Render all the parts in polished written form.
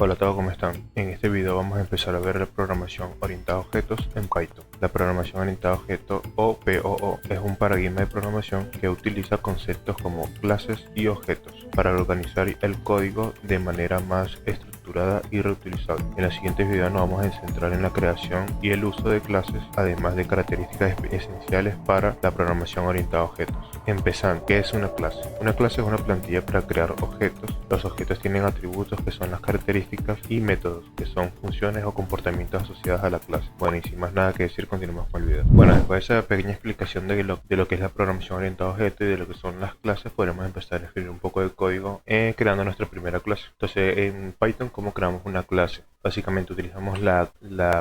Hola a todos, ¿cómo están? En este video vamos a empezar a ver la programación orientada a objetos en Python. La programación orientada a objetos o POO es un paradigma de programación que utiliza conceptos como clases y objetos para organizar el código de manera más estructurada y reutilizable. En los siguientes videos nos vamos a centrar en la creación y el uso de clases, además de características esenciales para la programación orientada a objetos. Empezando, ¿qué es una clase? Una clase es una plantilla para crear objetos. Los objetos tienen atributos que son las características y métodos que son funciones o comportamientos asociados a la clase. Bueno, y sin más nada que decir, continuamos con el video. Bueno, después de esa pequeña explicación de lo que es la programación orientada a objetos y de lo que son las clases, podremos empezar a escribir un poco de código creando nuestra primera clase. Entonces, en Python, ¿cómo creamos una clase? Básicamente utilizamos la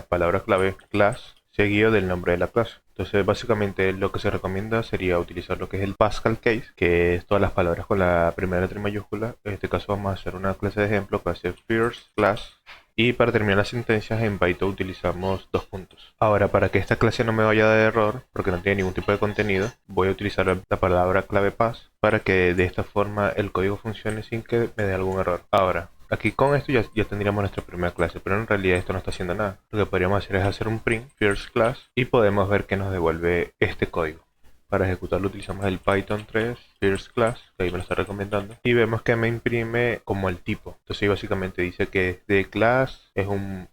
palabra clave class seguido del nombre de la clase. Entonces básicamente lo que se recomienda sería utilizar lo que es el Pascal Case, que es todas las palabras con la primera letra mayúscula. En este caso vamos a hacer una clase de ejemplo que va a ser first class. Y para terminar las sentencias en Python utilizamos dos puntos. Ahora, para que esta clase no me vaya a dar error, porque no tiene ningún tipo de contenido, voy a utilizar la palabra clave pass para que de esta forma el código funcione sin que me dé algún error. Ahora, aquí con esto ya tendríamos nuestra primera clase, pero en realidad esto no está haciendo nada. Lo que podríamos hacer es hacer un print first class y podemos ver que nos devuelve este código. Para ejecutarlo utilizamos el Python 3 first class, que ahí me lo está recomendando, y vemos que me imprime como el tipo. Entonces ahí básicamente dice que de class es un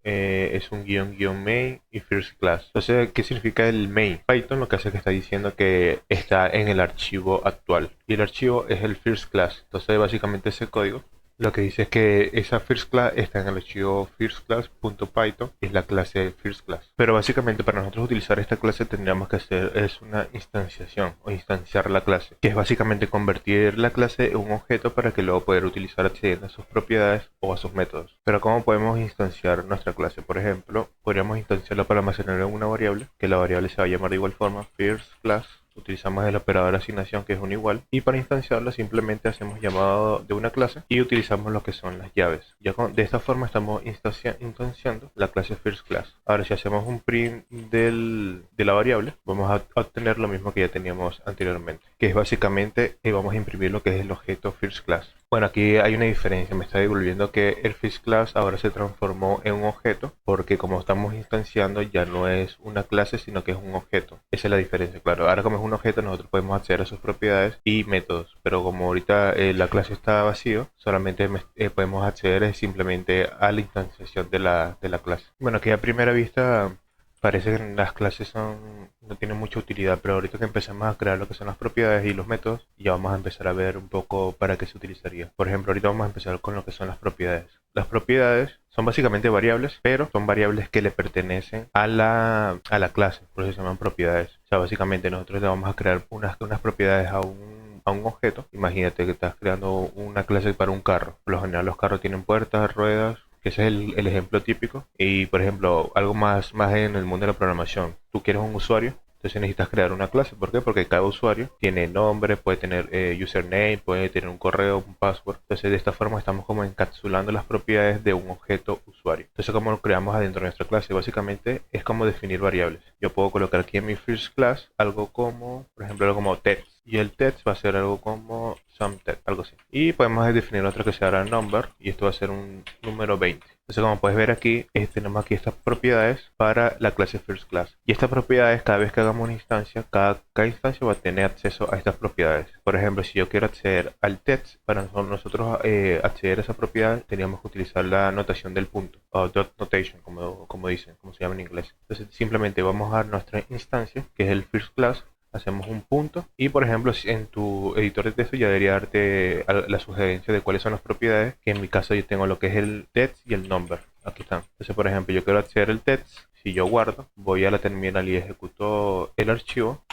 guión main y first class. Entonces, ¿qué significa el main? Python lo que hace es que está diciendo que está en el archivo actual y el archivo es el first class. Entonces básicamente ese código lo que dice es que esa first class está en el archivo firstclass.python, es la clase first class. Pero básicamente para nosotros utilizar esta clase tendríamos que hacer es una instanciación o instanciar la clase, que es básicamente convertir la clase en un objeto para que luego poder utilizar accediendo a sus propiedades o a sus métodos. Pero ¿cómo podemos instanciar nuestra clase? Por ejemplo, podríamos instanciarla para almacenarla en una variable, que la variable se va a llamar de igual forma first class. Utilizamos el operador de asignación que es un igual y para instanciarlo simplemente hacemos llamado de una clase y utilizamos lo que son las llaves. De esta forma estamos instanciando la clase first class. Ahora si hacemos un print de la variable vamos a obtener lo mismo que ya teníamos anteriormente, que es básicamente vamos a imprimir lo que es el objeto first class. Bueno, aquí hay una diferencia, me está devolviendo que el first class ahora se transformó en un objeto porque como estamos instanciando ya no es una clase sino que es un objeto. Esa es la diferencia, claro. Ahora como es un objeto nosotros podemos acceder a sus propiedades y métodos, pero como ahorita la clase está vacío, solamente podemos acceder simplemente a la instanciación de la clase. Bueno, aquí a primera vista parece que las clases no tienen mucha utilidad, pero ahorita que empezamos a crear lo que son las propiedades y los métodos, ya vamos a empezar a ver un poco para qué se utilizaría. Por ejemplo, ahorita vamos a empezar con lo que son las propiedades. Las propiedades son básicamente variables, pero son variables que le pertenecen a la clase, por eso se llaman propiedades. O sea, básicamente nosotros le vamos a crear unas propiedades a un objeto. Imagínate que estás creando una clase para un carro. Por lo general los carros tienen puertas, ruedas, que ese es el ejemplo típico. Y por ejemplo, algo más en el mundo de la programación. Tú quieres un usuario, entonces necesitas crear una clase. ¿Por qué? Porque cada usuario tiene nombre, puede tener username, puede tener un correo, un password. Entonces de esta forma estamos como encapsulando las propiedades de un objeto usuario. Entonces como lo creamos adentro de nuestra clase, básicamente es como definir variables. Yo puedo colocar aquí en mi first class algo como, por ejemplo, algo como text. Y el text va a ser algo como SomeText, algo así. Y podemos definir otro que se llama number, y esto va a ser un número 20. Entonces como puedes ver aquí, tenemos aquí estas propiedades para la clase first class. Y estas propiedades, cada vez que hagamos una instancia, cada instancia va a tener acceso a estas propiedades. Por ejemplo, si yo quiero acceder al text, para nosotros acceder a esa propiedad, teníamos que utilizar la notación del punto, o dot notation, como dicen, como se llama en inglés. Entonces simplemente vamos a nuestra instancia, que es el first class. Hacemos un punto y por ejemplo en tu editor de texto ya debería darte la sugerencia de cuáles son las propiedades, que en mi caso yo tengo lo que es el text y el number. Aquí están. Entonces por ejemplo yo quiero acceder al text. Si yo guardo, voy a la terminal y ejecuto el archivo,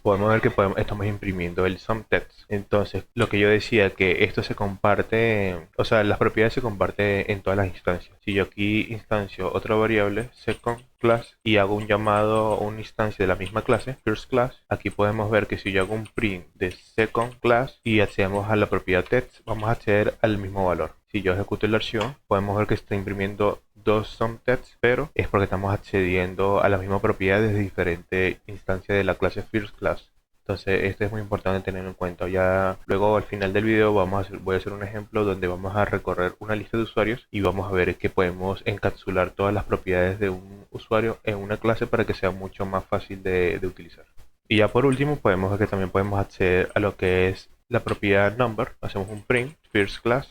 podemos ver que estamos imprimiendo el SomeText. Entonces, lo que yo decía, que esto se comparte, o sea, las propiedades se comparten en todas las instancias. Si yo aquí instancio otra variable, second class, y hago un llamado a una instancia de la misma clase, first class, aquí podemos ver que si yo hago un print de second class y accedemos a la propiedad text, vamos a acceder al mismo valor. Si yo ejecuto el archivo, podemos ver que está imprimiendo dos SomeText, pero es porque estamos accediendo a la misma propiedad desde diferentes instancias de la clase first class. Entonces esto es muy importante tenerlo en cuenta. Ya luego al final del video voy a hacer un ejemplo donde vamos a recorrer una lista de usuarios y vamos a ver que podemos encapsular todas las propiedades de un usuario en una clase para que sea mucho más fácil de utilizar. Y ya por último podemos ver que también podemos acceder a lo que es la propiedad number. Hacemos un print first class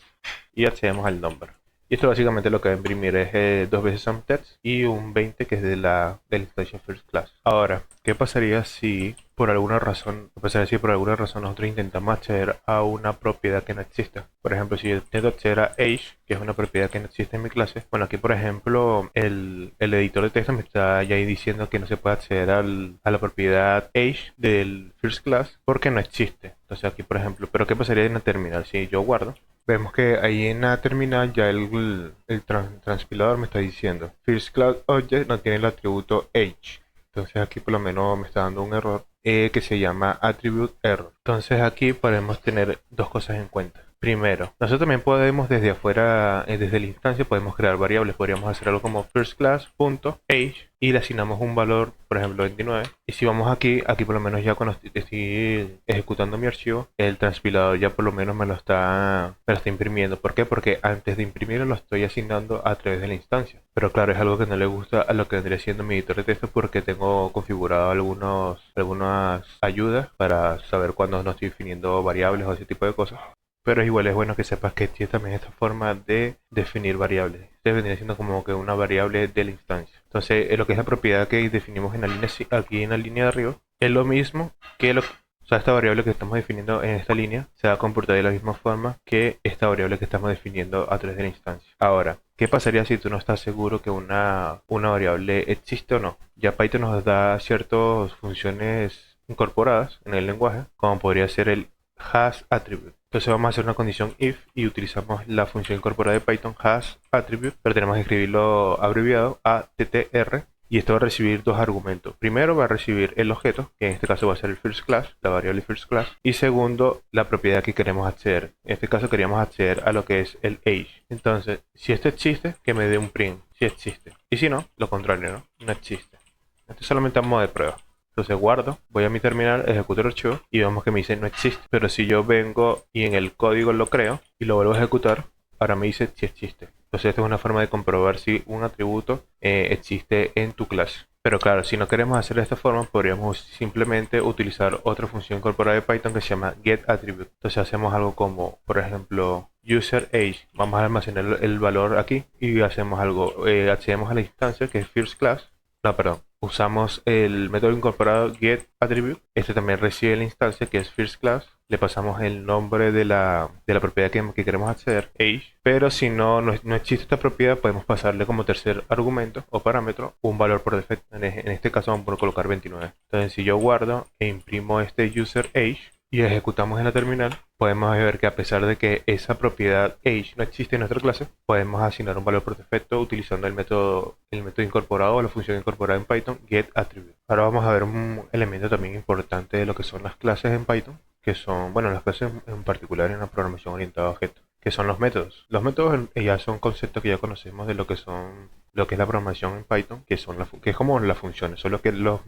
y accedemos al number. Y esto básicamente lo que va a imprimir es dos veces somText y un 20 que es de la instancia first class. Ahora, ¿qué pasaría si por alguna razón nosotros intentamos acceder a una propiedad que no exista? Por ejemplo, si yo intento acceder a age, que es una propiedad que no existe en mi clase. Bueno, aquí por ejemplo el editor de texto me está ya ahí diciendo que no se puede acceder a la propiedad age del first class porque no existe. Entonces aquí por ejemplo, pero ¿qué pasaría en la terminal? Si yo guardo, vemos que ahí en la terminal ya el transpilador me está diciendo First Class Object no tiene el atributo age. Entonces aquí por lo menos me está dando un error que se llama Attribute Error. Entonces aquí podemos tener dos cosas en cuenta. Primero, nosotros también podemos desde afuera, desde la instancia, podemos crear variables. Podríamos hacer algo como firstClass.age y le asignamos un valor, por ejemplo 29. Y si vamos aquí por lo menos ya cuando estoy ejecutando mi archivo, el transpilador ya por lo menos me lo está imprimiendo. ¿Por qué? Porque antes de imprimirlo lo estoy asignando a través de la instancia. Pero claro, es algo que no le gusta a lo que vendría siendo mi editor de texto porque tengo configurado algunas ayudas para saber cuándo no estoy definiendo variables o ese tipo de cosas. Pero igual es bueno que sepas que existe también esta forma de definir variables. Este vendría siendo como que una variable de la instancia. Entonces, lo que es la propiedad que definimos en la línea, aquí en la línea de arriba, es lo mismo que o sea, esta variable que estamos definiendo en esta línea se va a comportar de la misma forma que esta variable que estamos definiendo a través de la instancia. Ahora, ¿qué pasaría si tú no estás seguro que una variable existe o no? Ya Python nos da ciertas funciones incorporadas en el lenguaje, como podría ser el hasAttribute. Entonces vamos a hacer una condición if y utilizamos la función incorporada de Python hasAttribute, pero tenemos que escribirlo abreviado attr. Y esto va a recibir dos argumentos. Primero va a recibir el objeto, que en este caso va a ser el first class, la variable first class. Y segundo, la propiedad que queremos acceder. En este caso queríamos acceder a lo que es el age. Entonces, si esto existe, que me dé un print, si existe. Y si no, lo contrario, ¿no? No existe. Esto es solamente a modo de prueba. Entonces guardo, voy a mi terminal, ejecuto el archivo y vemos que me dice no existe. Pero si yo vengo y en el código lo creo y lo vuelvo a ejecutar, ahora me dice si existe. Entonces esta es una forma de comprobar si un atributo existe en tu clase. Pero claro, si no queremos hacer de esta forma, podríamos simplemente utilizar otra función incorporada de Python que se llama getAttribute. Entonces hacemos algo como, por ejemplo, userAge. Vamos a almacenar el valor aquí y hacemos algo, accedemos a la instancia que es first class. No, perdón. Usamos el método incorporado getAttribute. Este también recibe la instancia que es first class. Le pasamos el nombre de la propiedad que queremos acceder, age. Pero si no existe esta propiedad, podemos pasarle como tercer argumento o parámetro un valor por defecto. En este caso vamos a colocar 29. Entonces si yo guardo e imprimo este userAge y ejecutamos en la terminal, podemos ver que a pesar de que esa propiedad age no existe en nuestra clase, podemos asignar un valor por defecto utilizando el método incorporado o la función incorporada en Python, getAttribute. Ahora vamos a ver un elemento también importante de lo que son las clases en Python, que son, bueno, las clases en particular en la programación orientada a objetos, que son los métodos. Los métodos ya son conceptos que ya conocemos de lo que es la programación en Python, que es como las funciones, solo que los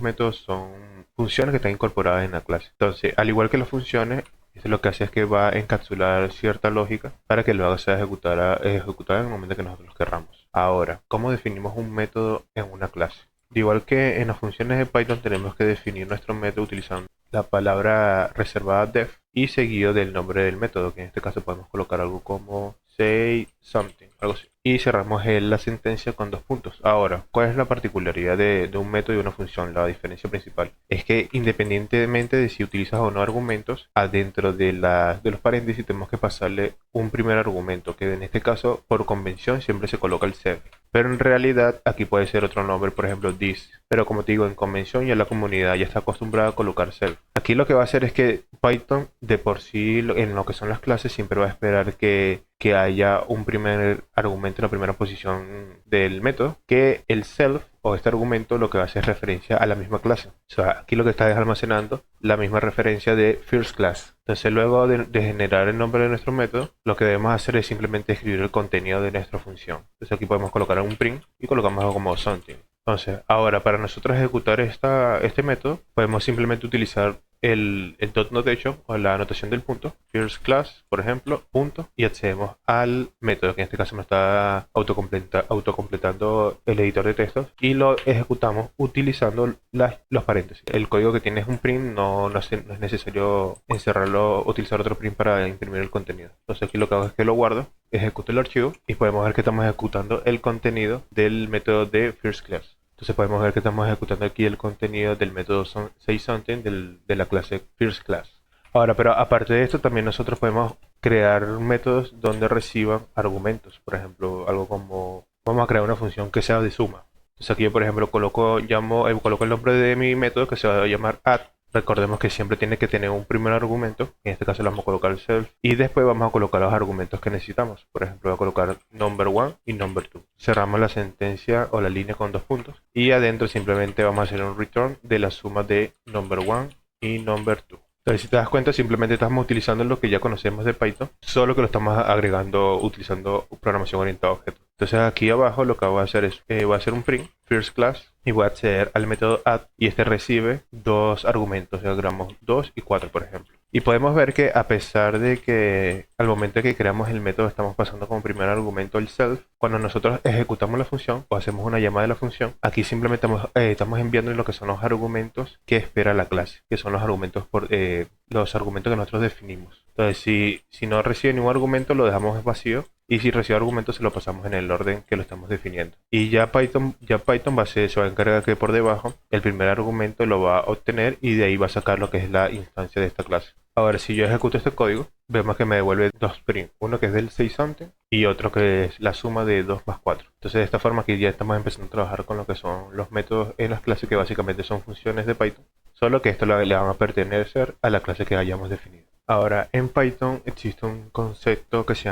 métodos son funciones que están incorporadas en la clase. Entonces, al igual que las funciones, esto lo que hace es que va a encapsular cierta lógica para que luego sea ejecutada en el momento que nosotros querramos. Ahora, ¿cómo definimos un método en una clase? De igual que en las funciones de Python tenemos que definir nuestro método utilizando la palabra reservada def y seguido del nombre del método, que en este caso podemos colocar algo como say something, algo así. Y cerramos la sentencia con dos puntos. Ahora, ¿cuál es la particularidad de un método y una función? La diferencia principal es que independientemente de si utilizas o no argumentos, adentro de los paréntesis tenemos que pasarle un primer argumento, que en este caso por convención siempre se coloca el self. Pero en realidad aquí puede ser otro nombre, por ejemplo this. Pero como te digo, en convención ya la comunidad ya está acostumbrada a colocar self. Aquí lo que va a hacer es que Python de por sí en lo que son las clases siempre va a esperar que haya un primer argumento en la primera posición del método, que el self o este argumento lo que va a hacer es referencia a la misma clase. O sea, aquí lo que está es almacenando la misma referencia de first class. Entonces luego de generar el nombre de nuestro método, lo que debemos hacer es simplemente escribir el contenido de nuestra función. Entonces aquí podemos colocar un print y colocamos algo como something. Entonces, ahora para nosotros ejecutar este método, podemos simplemente utilizar el dot notation o la anotación del punto, first class, por ejemplo, punto, y accedemos al método, que en este caso me está autocompletando el editor de textos, y lo ejecutamos utilizando los paréntesis. El código que tiene es un print, no es necesario encerrarlo, utilizar otro print para imprimir el contenido. Entonces aquí lo que hago es que lo guardo, ejecuto el archivo y podemos ver que estamos ejecutando el contenido del método de first class. Entonces podemos ver que estamos ejecutando aquí el contenido del método saySomething de la clase firstClass. Ahora, pero aparte de esto, también nosotros podemos crear métodos donde reciban argumentos. Por ejemplo, algo como, vamos a crear una función que sea de suma. Entonces aquí yo, por ejemplo, coloco el nombre de mi método que se va a llamar add. Recordemos que siempre tiene que tener un primer argumento, en este caso le vamos a colocar el self, y después vamos a colocar los argumentos que necesitamos. Por ejemplo, voy a colocar number1 y number2. Cerramos la sentencia o la línea con dos puntos, y adentro simplemente vamos a hacer un return de la suma de number1 y number2. Entonces, si te das cuenta, simplemente estamos utilizando lo que ya conocemos de Python, solo que lo estamos agregando utilizando programación orientada a objetos. Entonces aquí abajo lo que voy a hacer es, voy a hacer un print, first class, y voy a acceder al método add, y este recibe dos argumentos, diagramos 2 y 4, por ejemplo. Y podemos ver que a pesar de que al momento que creamos el método estamos pasando como primer argumento el self, cuando nosotros ejecutamos la función o hacemos una llamada de la función, aquí simplemente estamos enviando lo que son los argumentos que espera la clase, que son los argumentos que nosotros definimos. Entonces si no recibe ningún argumento lo dejamos vacío, y si recibe argumentos se lo pasamos en el orden que lo estamos definiendo. Y ya Python se va a encargar que por debajo el primer argumento lo va a obtener y de ahí va a sacar lo que es la instancia de esta clase. Ahora, si yo ejecuto este código, vemos que me devuelve dos print, uno que es del saySomething y otro que es la suma de 2 más 4. Entonces de esta forma aquí ya estamos empezando a trabajar con lo que son los métodos en las clases, que básicamente son funciones de Python, solo que esto le van a pertenecer a la clase que hayamos definido. Ahora, en Python existe un concepto que se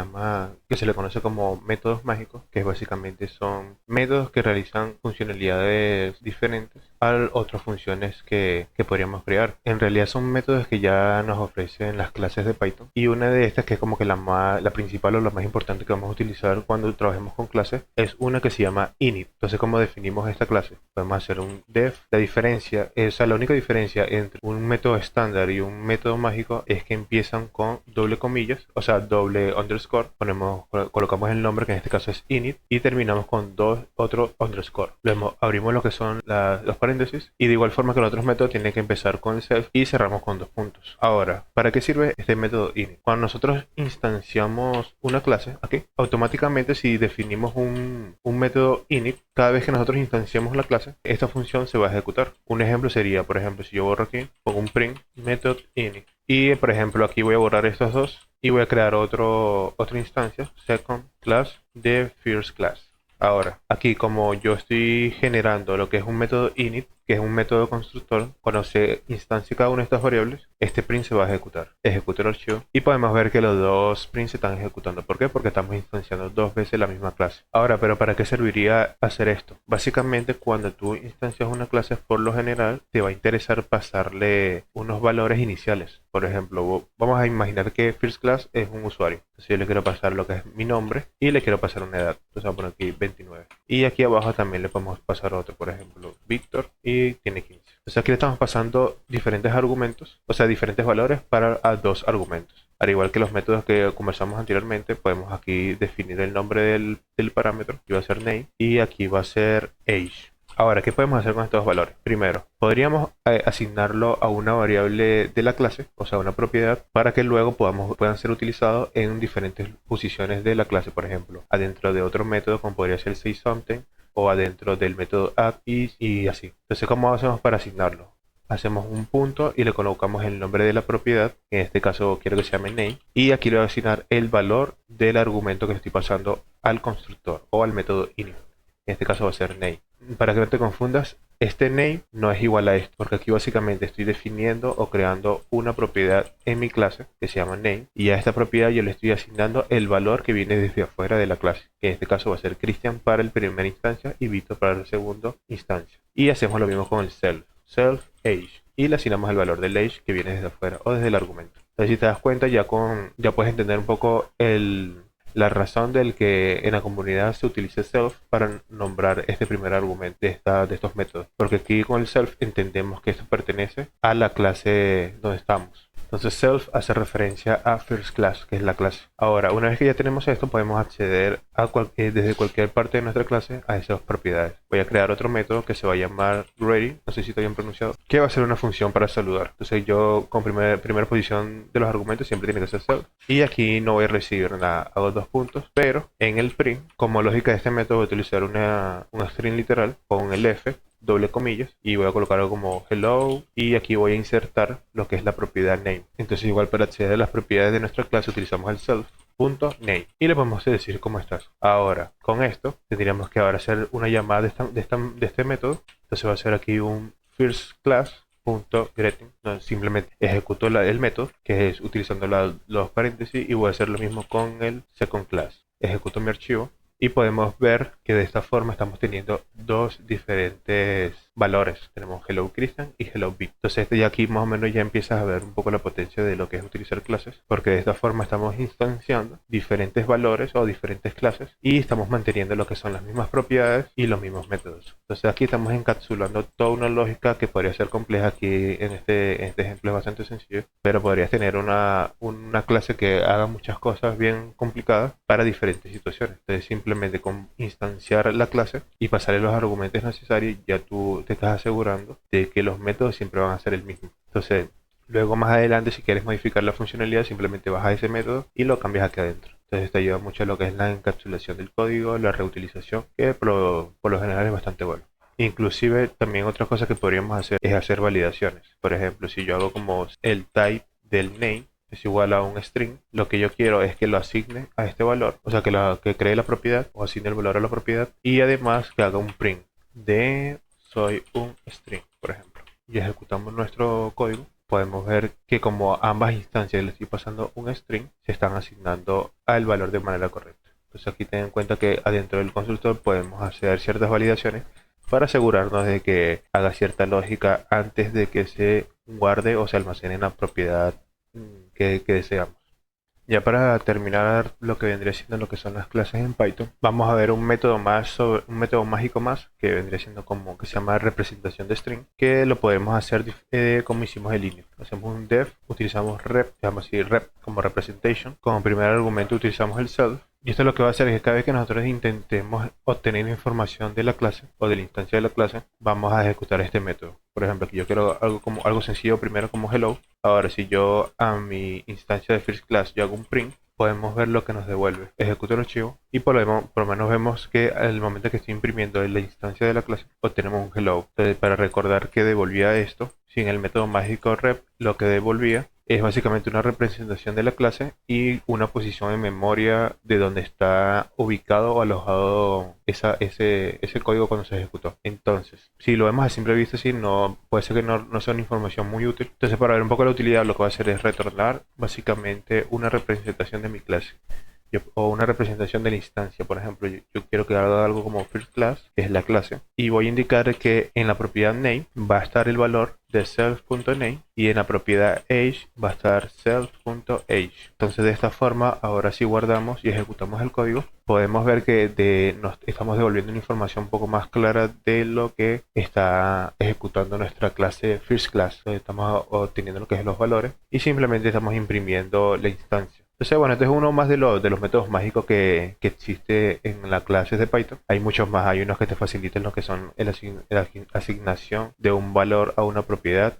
le conoce como métodos mágicos, que básicamente son métodos que realizan funcionalidades diferentes a otras funciones que podríamos crear. En realidad son métodos que ya nos ofrecen las clases de Python, y una de estas, que es como que la principal o la más importante que vamos a utilizar cuando trabajemos con clases, es una que se llama init. Entonces, ¿cómo definimos esta clase? Podemos hacer un def. La única diferencia entre un método estándar y un método mágico es que empiezan con doble comillas, o sea, doble underscore. Colocamos el nombre, que en este caso es init, y terminamos con otro underscore. Luego abrimos lo que son los paréntesis, y de igual forma que los otros métodos tienen que empezar con el self y cerramos con dos puntos. Ahora, ¿para qué sirve este método init? Cuando nosotros instanciamos una clase, aquí, automáticamente si definimos un método init, cada vez que nosotros instanciamos la clase, esta función se va a ejecutar. Un ejemplo sería, por ejemplo, si yo borro aquí, pongo un print method init. Y por ejemplo aquí voy a borrar estos dos y voy a crear otra instancia, second class de first class. Ahora, aquí como yo estoy generando lo que es un método init, que es un método constructor, cuando se instancia cada una de estas variables, este print se va a ejecutar. Ejecuta el archivo y podemos ver que los dos prints se están ejecutando. ¿Por qué? Porque estamos instanciando dos veces la misma clase. Ahora, ¿pero para qué serviría hacer esto? Básicamente, cuando tú instancias una clase, por lo general, te va a interesar pasarle unos valores iniciales. Por ejemplo, vamos a imaginar que first class es un usuario. Entonces yo le quiero pasar lo que es mi nombre y le quiero pasar una edad. Entonces voy a poner aquí 29. Y aquí abajo también le podemos pasar otro, por ejemplo, Víctor, y tiene 15. Entonces aquí le estamos pasando diferentes argumentos, o sea, diferentes valores para dos argumentos. Al igual que los métodos que conversamos anteriormente, podemos aquí definir el nombre del parámetro, que va a ser name, y aquí va a ser age. Ahora, ¿qué podemos hacer con estos valores? Primero, podríamos asignarlo a una variable de la clase, o sea, una propiedad, para que luego puedan ser utilizados en diferentes posiciones de la clase. Por ejemplo, adentro de otro método, como podría ser el saySomething, o adentro del método add y así. Entonces, ¿cómo hacemos para asignarlo? Hacemos un punto y le colocamos el nombre de la propiedad, en este caso quiero que se llame name, y aquí le voy a asignar el valor del argumento que estoy pasando al constructor o al método init. En este caso va a ser name. Para que no te confundas, este name no es igual a esto, porque aquí básicamente estoy definiendo o creando una propiedad en mi clase que se llama name, y a esta propiedad yo le estoy asignando el valor que viene desde afuera de la clase, que en este caso va a ser Cristian para el primer instancia y Víctor para el segundo instancia. Y hacemos lo mismo con el self age, y le asignamos el valor del age que viene desde afuera o desde el argumento. Entonces, si te das cuenta, ya puedes entender un poco la razón del que en la comunidad se utilice self para nombrar este primer argumento de estos métodos. Porque aquí con el self entendemos que esto pertenece a la clase donde estamos. Entonces self hace referencia a first class, que es la clase. Ahora, una vez que ya tenemos esto, podemos acceder a desde cualquier parte de nuestra clase a esas propiedades. Voy a crear otro método que se va a llamar ready, no sé si está bien pronunciado, que va a ser una función para saludar. Entonces yo con primera posición de los argumentos siempre tiene que ser self. Y aquí no voy a recibir nada, hago 2 puntos, pero en el print, como lógica de este método, voy a utilizar una string literal con el f, doble comillas, y voy a colocar algo como hello, y aquí voy a insertar lo que es la propiedad name. Entonces igual para acceder a las propiedades de nuestra clase utilizamos el self.name y le podemos decir cómo estás. Ahora con esto tendríamos que ahora hacer una llamada de este método. Entonces va a ser aquí un first class.getting, no, simplemente ejecuto el método, que es utilizando los paréntesis, y voy a hacer lo mismo con el second class. Ejecuto mi archivo y podemos ver que de esta forma estamos teniendo dos diferentes valores. Tenemos hello Christian y hello Big. Entonces ya aquí más o menos ya empiezas a ver un poco la potencia de lo que es utilizar clases, porque de esta forma estamos instanciando diferentes valores o diferentes clases y estamos manteniendo lo que son las mismas propiedades y los mismos métodos. Entonces aquí estamos encapsulando toda una lógica que podría ser compleja. Aquí en este ejemplo es bastante sencillo, pero podrías tener una clase que haga muchas cosas bien complicadas para diferentes situaciones. Entonces simplemente con instanciar la clase y pasarle los argumentos necesarios, ya tú te estás asegurando de que los métodos siempre van a ser el mismo. Entonces luego más adelante, si quieres modificar la funcionalidad, simplemente vas a ese método y lo cambias aquí adentro. Entonces te ayuda mucho a lo que es la encapsulación del código, la reutilización, que por lo general es bastante bueno. Inclusive también otra cosa que podríamos hacer es hacer validaciones. Por ejemplo, si yo hago como el type del name es igual a un string, lo que yo quiero es que lo asigne a este valor, o sea que cree la propiedad o asigne el valor a la propiedad, y además que haga un print de soy un string, por ejemplo. Y ejecutamos nuestro código, podemos ver que como a ambas instancias le estoy pasando un string, se están asignando al valor de manera correcta. Entonces aquí ten en cuenta que adentro del constructor podemos hacer ciertas validaciones para asegurarnos de que haga cierta lógica antes de que se guarde o se almacene en la propiedad que deseamos. Ya para terminar lo que vendría siendo lo que son las clases en Python, vamos a ver un método mágico más que vendría siendo como que se llama representación de string, que lo podemos hacer como hicimos en línea. Hacemos un def, utilizamos rep, llamamos así rep como representation. Como primer argumento utilizamos el self. Y esto lo que va a hacer es que cada vez que nosotros intentemos obtener información de la clase o de la instancia de la clase, vamos a ejecutar este método. Por ejemplo, aquí yo quiero algo sencillo primero como hello. Ahora si yo a mi instancia de first class yo hago un print, podemos ver lo que nos devuelve. Ejecuto el archivo y por lo menos vemos que al momento que estoy imprimiendo en la instancia de la clase obtenemos un hello. Entonces, para recordar que devolvía esto, sin el método mágico rep, lo que devolvía es básicamente una representación de la clase y una posición en memoria de donde está ubicado o alojado ese código cuando se ejecutó. Entonces, si lo vemos a simple vista, sí, no, puede ser que no sea una información muy útil. Entonces, para ver un poco la utilidad, lo que va a hacer es retornar básicamente una representación de mi clase. O una representación de la instancia. Por ejemplo, yo quiero que haga algo como first class, que es la clase, y voy a indicar que en la propiedad name va a estar el valor de self.name y en la propiedad age va a estar self.age. Entonces de esta forma, ahora si guardamos y ejecutamos el código, podemos ver que nos estamos devolviendo una información un poco más clara de lo que está ejecutando nuestra clase first class. Entonces estamos obteniendo lo que es los valores y simplemente estamos imprimiendo la instancia. Entonces, bueno, este es uno más de los métodos mágicos que existe en las clases de Python. Hay muchos más, hay unos que te facilitan lo que son la asignación de un valor a una propiedad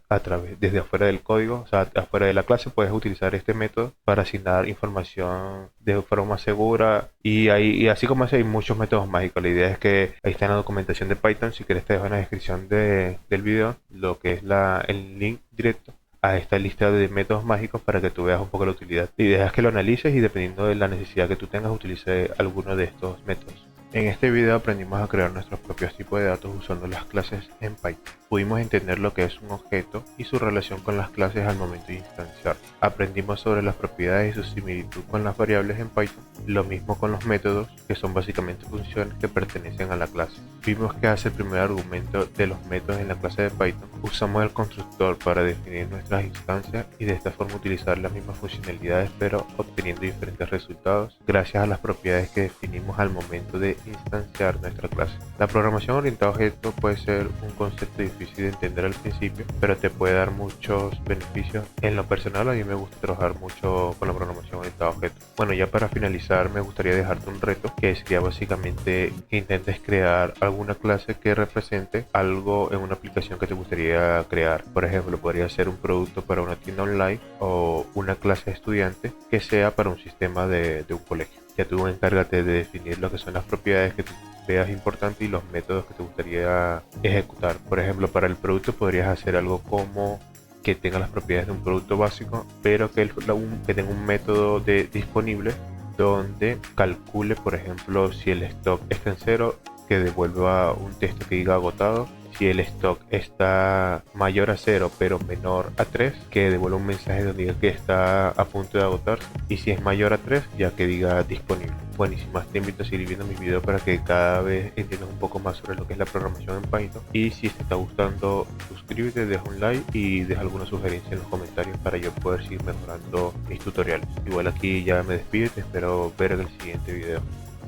desde afuera del código, o sea, afuera de la clase puedes utilizar este método para asignar información de forma segura y así como así hay muchos métodos mágicos. La idea es que ahí está en la documentación de Python. Si quieres te dejo en la descripción del video lo que es el link directo a esta lista de métodos mágicos para que tú veas un poco la utilidad. La idea es que lo analices y dependiendo de la necesidad que tú tengas utilice alguno de estos métodos. En este video aprendimos a crear nuestros propios tipos de datos usando las clases en Python. Pudimos entender lo que es un objeto y su relación con las clases al momento de instanciar. Aprendimos sobre las propiedades y su similitud con las variables en Python. Lo mismo con los métodos, que son básicamente funciones que pertenecen a la clase. Vimos que hace el primer argumento de los métodos en la clase de Python. Usamos el constructor para definir nuestras instancias y de esta forma utilizar las mismas funcionalidades pero obteniendo diferentes resultados gracias a las propiedades que definimos al momento de instanciar nuestra clase. La programación orientada a objetos puede ser un concepto difícil de entender al principio, pero te puede dar muchos beneficios. En lo personal, a mí me gusta trabajar mucho con la programación orientada a objetos. Bueno, ya para finalizar, me gustaría dejarte un reto que sería básicamente que intentes crear alguna clase que represente algo en una aplicación que te gustaría crear. Por ejemplo, podría ser un producto para una tienda online o una clase de estudiante que sea para un sistema de un colegio. Ya tú encárgate de definir lo que son las propiedades que tú veas importantes y los métodos que te gustaría ejecutar. Por ejemplo, para el producto podrías hacer algo como que tenga las propiedades de un producto básico, pero que tenga un método disponible donde calcule, por ejemplo, si el stock está en cero, que devuelva un texto que diga agotado. Si el stock está mayor a 0 pero menor a 3, que devuelva un mensaje donde diga que está a punto de agotarse. Y si es mayor a 3, ya que diga disponible. Bueno, y sin más te invito a seguir viendo mis videos para que cada vez entiendas un poco más sobre lo que es la programación en Python. Y si te está gustando, suscríbete, deja un like y deja alguna sugerencia en los comentarios para yo poder seguir mejorando mis tutoriales. Igual aquí ya me despido y te espero ver en el siguiente video.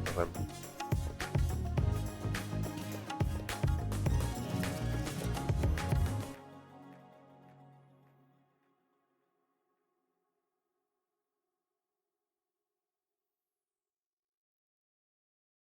Nos vemos.